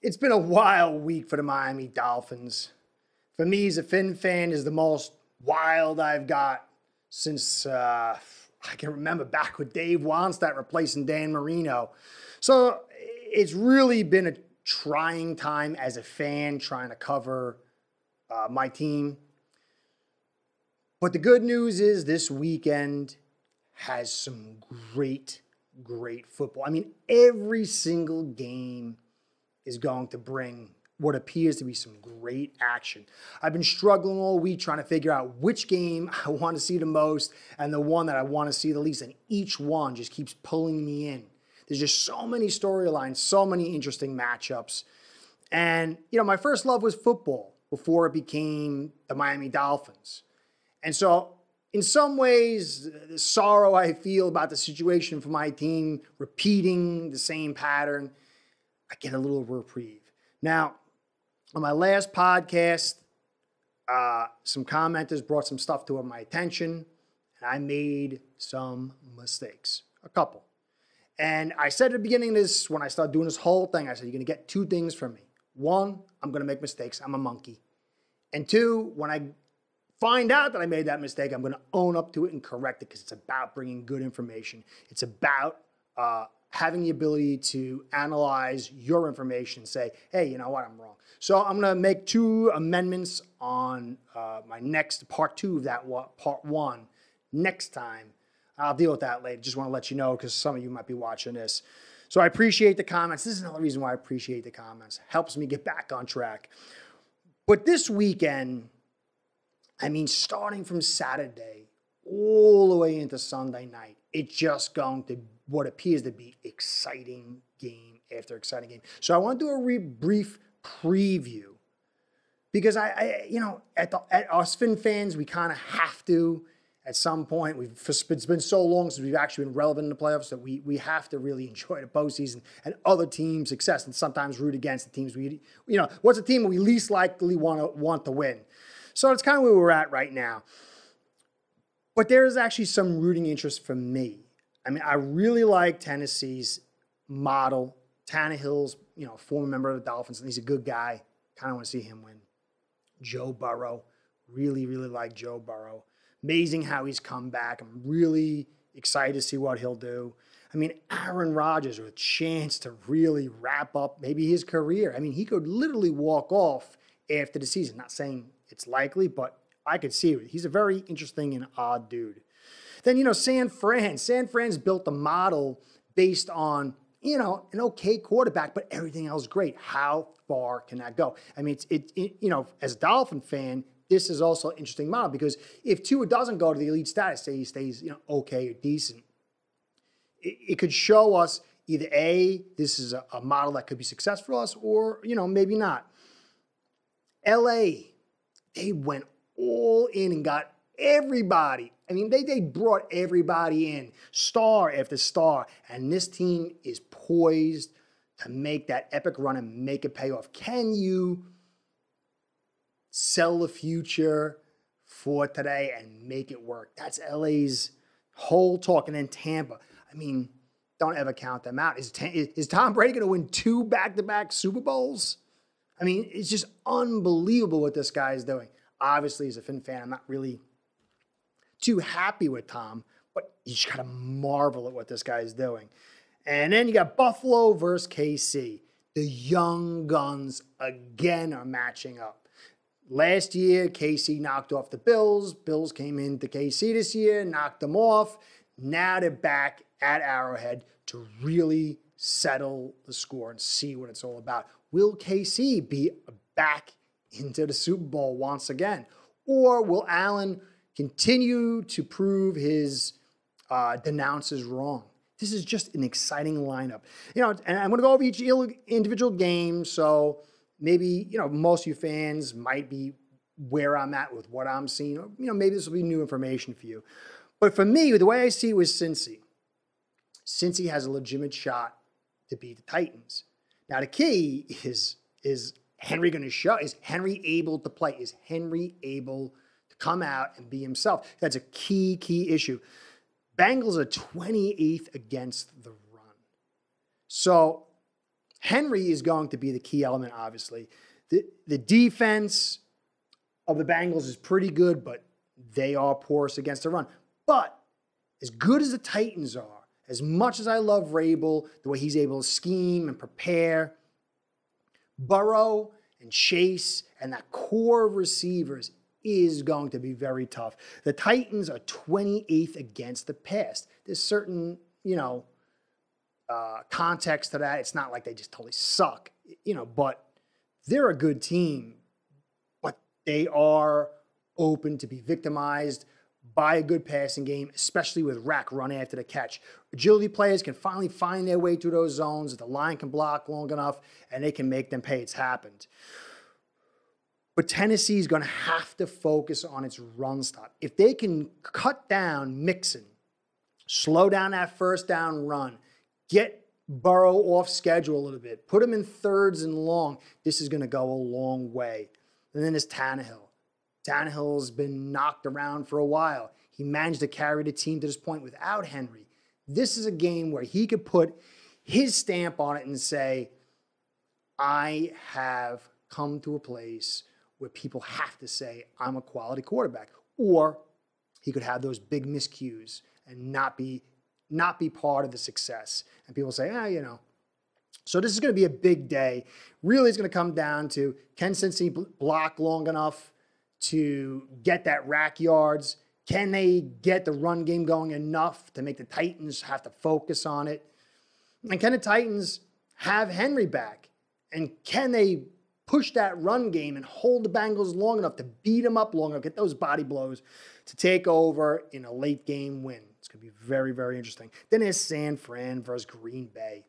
It's been a wild week for the Miami Dolphins. For me, as a Finn fan, is the most wild I've got since I can remember back with Dave Wannstedt replacing Dan Marino. So it's really been a trying time as a fan trying to cover my team. But the good news is this weekend has some great football. I mean, every single game is going to bring what appears to be some great action. I've been struggling all week trying to figure out which game I want to see the most and the one that I want to see the least, and each one just keeps pulling me in. There's just so many storylines, so many interesting matchups. And, my first love was football before it became the Miami Dolphins. And so, in some ways, the sorrow I feel about the situation for my team repeating the same pattern, I get a little reprieve. Now, on my last podcast, some commenters brought some stuff to my attention, and I made some mistakes, a couple. And I said at the beginning of this, when I started doing this whole thing, I said, you're going to get two things from me. One, I'm going to make mistakes. I'm a monkey. And two, when I find out that I made that mistake, I'm going to own up to it and correct it because it's about bringing good information. It's about having the ability to analyze your information and say, hey, you know what, I'm wrong. So I'm going to make two amendments on my next part two of that part one next time. I'll deal with that later. Just want to let you know because some of you might be watching this. So I appreciate the comments. This is another reason why I appreciate the comments. Helps me get back on track. But this weekend, starting from Saturday all the way into Sunday night, it's just going to what appears to be exciting game after exciting game. So I want to do a brief preview because at us Finn fans, we kind of have to at some point. It's been so long since we've actually been relevant in the playoffs that we have to really enjoy the postseason and other teams' success and sometimes root against the teams what's a team we least likely want to win. So it's kind of where we're at right now. But there is actually some rooting interest for me. I really like Tennessee's model. Tannehill's, former member of the Dolphins, and he's a good guy. Kind of want to see him win. Joe Burrow. Really, really like Joe Burrow. Amazing how he's come back. I'm really excited to see what he'll do. Aaron Rodgers with a chance to really wrap up maybe his career. He could literally walk off after the season. Not saying it's likely, but I could see it. He's a very interesting and odd dude. Then, San Fran's built the model based on, an okay quarterback, but everything else great. How far can that go? As a Dolphin fan, this is also an interesting model because if Tua doesn't go to the elite status, say he stays, okay or decent, it could show us either A, this is a model that could be successful for us, or, maybe not. LA, they went all in and got everybody. They brought everybody in, star after star, and this team is poised to make that epic run and make it pay off. Can you sell the future for today and make it work? That's LA's whole talk. And then Tampa, don't ever count them out. Is Tom Brady going to win 2 back-to-back Super Bowls? It's just unbelievable what this guy is doing. Obviously, as a Finn fan, I'm not really too happy with Tom, but you just got to marvel at what this guy is doing. And then you got Buffalo versus KC. The young guns again are matching up. Last year, KC knocked off the Bills. Bills came into KC this year, knocked them off. Now they're back at Arrowhead to really settle the score and see what it's all about. Will KC be back into the Super Bowl once again? Or will Allen continue to prove his denouncers wrong? This is just an exciting lineup. And I'm going to go over each individual game, so maybe, most of you fans might be where I'm at with what I'm seeing. Or, maybe this will be new information for you. But for me, the way I see it was Cincy. Cincy has a legitimate shot to beat the Titans. Now, the key is Henry going to show? Is Henry able to play? Is Henry able to come out and be himself? That's a key issue. Bengals are 28th against the run. So Henry is going to be the key element, obviously. The defense of the Bengals is pretty good, but they are porous against the run. But as good as the Titans are, as much as I love Vrabel, the way he's able to scheme and prepare, Burrow and Chase and that core of receivers is going to be very tough. The Titans are 28th against the pass. There's certain, context to that. It's not like they just totally suck, but they're a good team. But they are open to be victimized by a good passing game, especially with rack run after the catch. Agility players can finally find their way through those zones if the line can block long enough, and they can make them pay. It's happened. But Tennessee is going to have to focus on its run stop. If they can cut down Mixon, slow down that first down run, get Burrow off schedule a little bit, put him in thirds and long, this is going to go a long way. And then there's Tannehill. Tannehill's been knocked around for a while. He managed to carry the team to this point without Henry. This is a game where he could put his stamp on it and say, I have come to a place where people have to say, I'm a quality quarterback. Or he could have those big miscues and not be part of the success. And people say, So this is going to be a big day. Really, it's going to come down to, can Cincy block long enough to get that rack yards? Can they get the run game going enough to make the Titans have to focus on it? And can the Titans have Henry back? And can they push that run game and hold the Bengals long enough to beat them up long enough, get those body blows to take over in a late game win? It's going to be very, very interesting. Then there's San Fran versus Green Bay.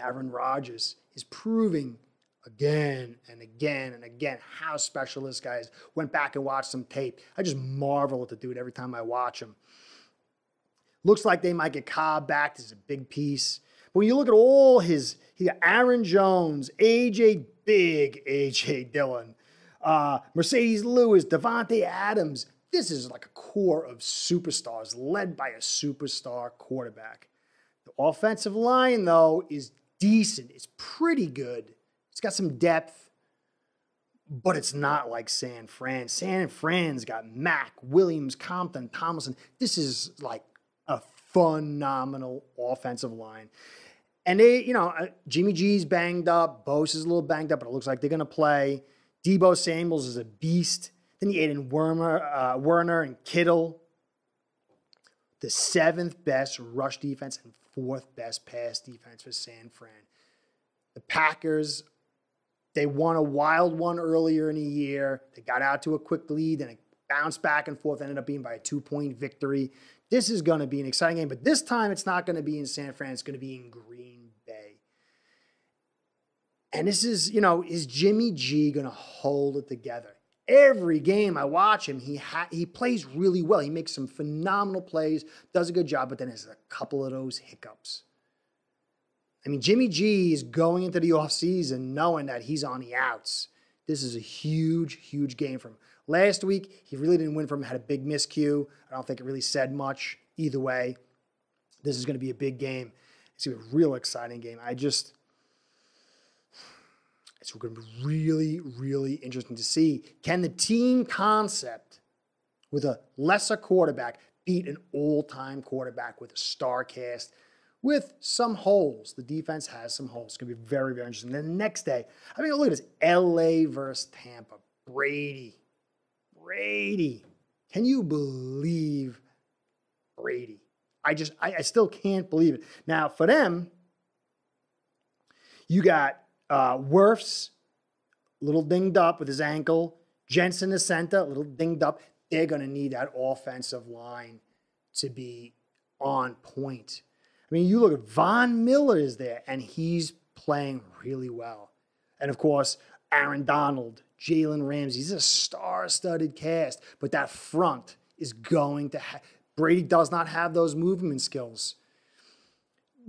Aaron Rodgers is proving again and again and again how special this guy is. Went back and watched some tape. I just marvel at the dude every time I watch him. Looks like they might get Cobb back. This is a big piece. But when you look at all he got Aaron Jones, big A.J. Dillon, Mercedes Lewis, Devontae Adams. This is like a core of superstars led by a superstar quarterback. The offensive line, though, is decent. It's pretty good. It's got some depth, but it's not like San Fran. San Fran's got Mack, Williams, Compton, Tomlinson. This is like a phenomenal offensive line. And they, Jimmy G's banged up. Bosa's a little banged up, but it looks like they're going to play. Deebo Samuels is a beast. Then you add in Werner and Kittle. The 7th best rush defense and 4th best pass defense for San Fran. The Packers, they won a wild one earlier in the year. They got out to a quick lead and it bounced back and forth, ended up being by a 2-point victory. This is going to be an exciting game, but this time it's not going to be in San Fran. It's going to be in Green Bay. And this is, is Jimmy G going to hold it together? Every game I watch him, he plays really well. He makes some phenomenal plays, does a good job, but then there's a couple of those hiccups. I mean, Jimmy G is going into the offseason knowing that he's on the outs. This is a huge, huge game for him. Last week, he really didn't win from him, had a big miscue. I don't think it really said much either way. This is going to be a big game. It's going to be a real exciting game. It's going to be really, really interesting to see. Can the team concept with a lesser quarterback beat an all-time quarterback with a star cast with some holes? The defense has some holes. It's going to be very, very interesting. Then the next day, look at this. LA versus Tampa. Brady. Can you believe Brady? I still can't believe it. Now, for them, you got Wirfs, a little dinged up with his ankle. Jensen, the center, a little dinged up. They're going to need that offensive line to be on point. You look at Von Miller is there, and he's playing really well. And, of course, Aaron Donald, Jalen Ramsey. He's a star-studded cast, but that front is going to Brady does not have those movement skills.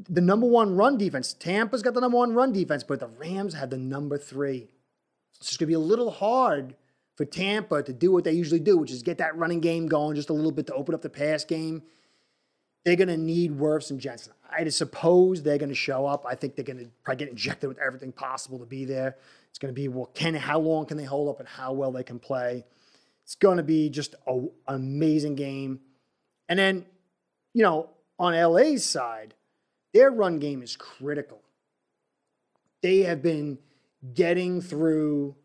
The number 1 run defense. Tampa's got the number 1 run defense, but the Rams have the number 3. So it's going to be a little hard for Tampa to do what they usually do, which is get that running game going just a little bit to open up the pass game. they're going to need Wirfs and Jensen. I suppose they're going to show up. I think they're going to probably get injected with everything possible to be there. It's going to be, well, how long can they hold up and how well they can play. It's going to be just an amazing game. And then, on LA's side, their run game is critical. They have been getting through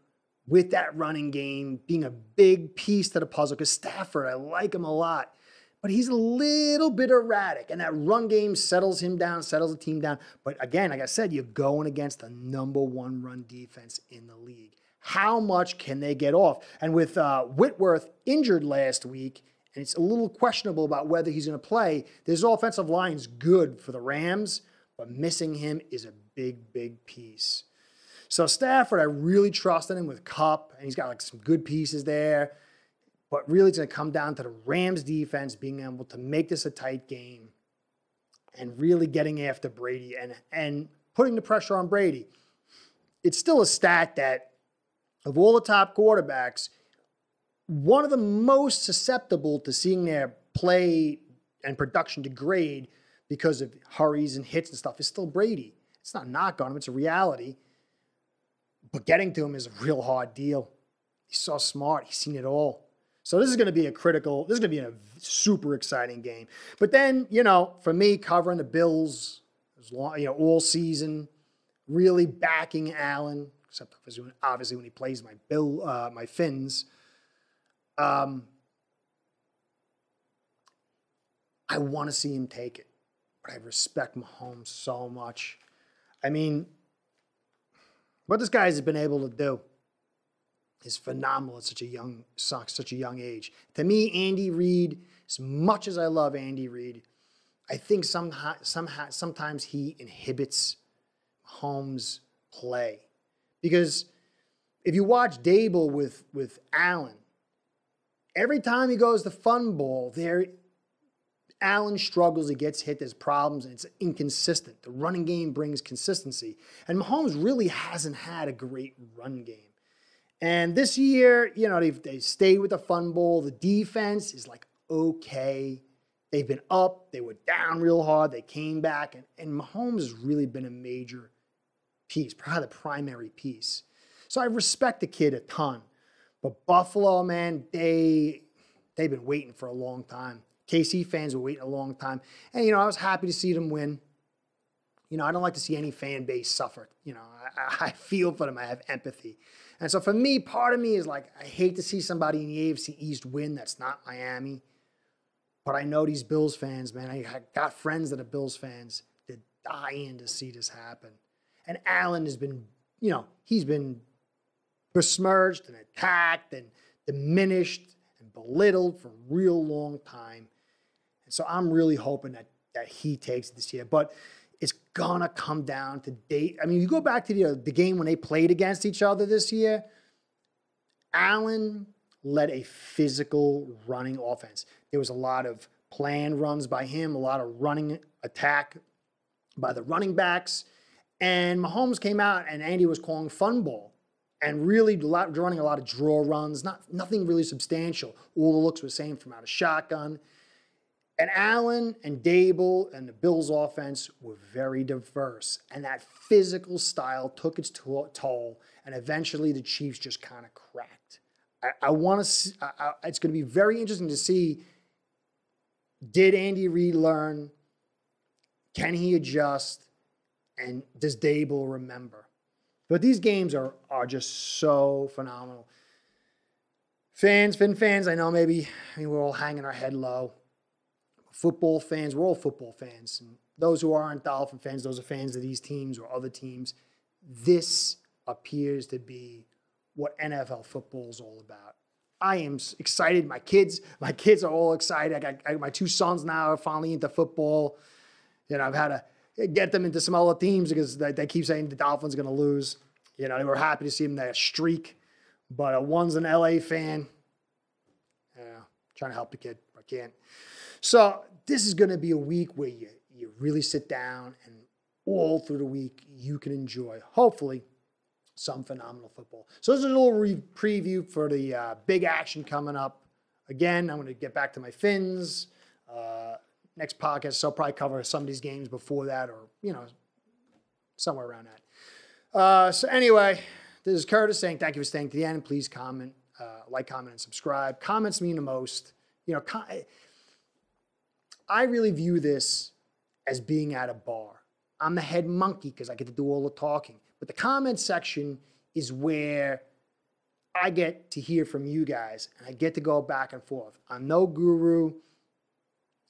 with that running game, being a big piece to the puzzle. Because Stafford, I like him a lot, but he's a little bit erratic. And that run game settles him down, settles the team down. But again, like I said, you're going against the number one run defense in the league. How much can they get off? And with Whitworth injured last week, and it's a little questionable about whether he's going to play, this offensive line's good for the Rams, but missing him is a big, big piece. So Stafford, I really trust in him with Kupp, and he's got like some good pieces there. But really, it's going to come down to the Rams defense being able to make this a tight game and really getting after Brady and putting the pressure on Brady. It's still a stat that of all the top quarterbacks, one of the most susceptible to seeing their play and production degrade because of hurries and hits and stuff is still Brady. It's not a knock on him. It's a reality. But getting to him is a real hard deal. He's so smart. He's seen it all. So this is going to be a super exciting game. But then, for me, covering the Bills, all season, really backing Allen, except obviously when he plays my Finns. I want to see him take it, but I respect Mahomes so much. I mean, what this guy has been able to do is phenomenal at such a young age. To me, Andy Reid, as much as I love Andy Reid, I think sometimes he inhibits Mahomes' play. Because if you watch Dable with Allen, every time he goes to fun ball, Allen struggles, he gets hit, there's problems, and it's inconsistent. The running game brings consistency. And Mahomes really hasn't had a great run game. And this year, they stayed with the fun ball. The defense is like, okay. They've been up, they were down real hard, they came back, and Mahomes has really been a major piece, probably the primary piece. So I respect the kid a ton. But Buffalo, man, they've been waiting for a long time. KC fans were waiting a long time. And, I was happy to see them win. I don't like to see any fan base suffer. I feel for them. I have empathy. And so for me, part of me is like, I hate to see somebody in the AFC East win that's not Miami. But I know these Bills fans, man. I got friends that are Bills fans. They're dying to see this happen. And Allen has been, he's been besmirched and attacked and diminished and belittled for a real long time. And so I'm really hoping that he takes it this year. But it's going to come down to date. I mean, you go back to the game when they played against each other this year, Allen led a physical running offense. There was a lot of planned runs by him, a lot of running attack by the running backs. And Mahomes came out and Andy was calling fun ball and really running a lot of draw runs, nothing really substantial. All the looks were same from out of shotgun. And Allen and Dable and the Bills offense were very diverse. And that physical style took its toll. And eventually the Chiefs just kind of cracked. I want to see, it's going to be very interesting to see, did Andy Reid learn? Can he adjust? And does Dable remember? But these games are just so phenomenal. Fin fans, I know we're all hanging our head low. Football fans, we're all football fans. And those who aren't Dolphin fans, those are fans of these teams or other teams. This appears to be what NFL football is all about. I am excited. My kids are all excited. I got my two sons now are finally into football. I've had to get them into some other teams because they keep saying the Dolphins are going to lose. They were happy to see them that streak. But one's an LA fan. Trying to help the kid, but can't. So this is going to be a week where you really sit down and all through the week you can enjoy, hopefully, some phenomenal football. So this is a little preview for the big action coming up. Again, I'm going to get back to my Fins. next podcast. So I'll probably cover some of these games before that, or, somewhere around that. So anyway, this is Curtis saying thank you for staying to the end. Please comment, comment, and subscribe. Comments mean the most. I really view this as being at a bar. I'm the head monkey because I get to do all the talking. But the comment section is where I get to hear from you guys, and I get to go back and forth. I'm no guru.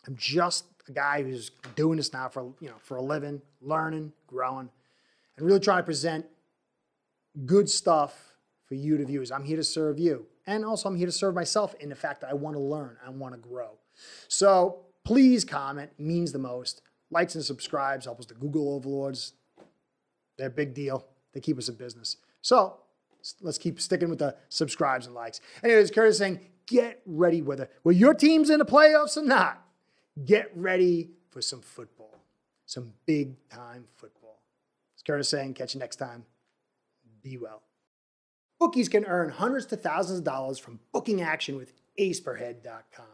I'm just a guy who's doing this now for a living, learning, growing, and really trying to present good stuff for you to viewers. I'm here to serve you. And also I'm here to serve myself in the fact that I want to learn. I want to grow. So please comment. It means the most. Likes and subscribes help us to Google overlords. They're a big deal. They keep us in business. So let's keep sticking with the subscribes and likes. Anyways, Curtis saying, get ready, whether your team's in the playoffs or not, get ready for some football, some big-time football. It's Curtis saying, catch you next time. Be well. Bookies can earn hundreds to thousands of dollars from booking action with aceperhead.com.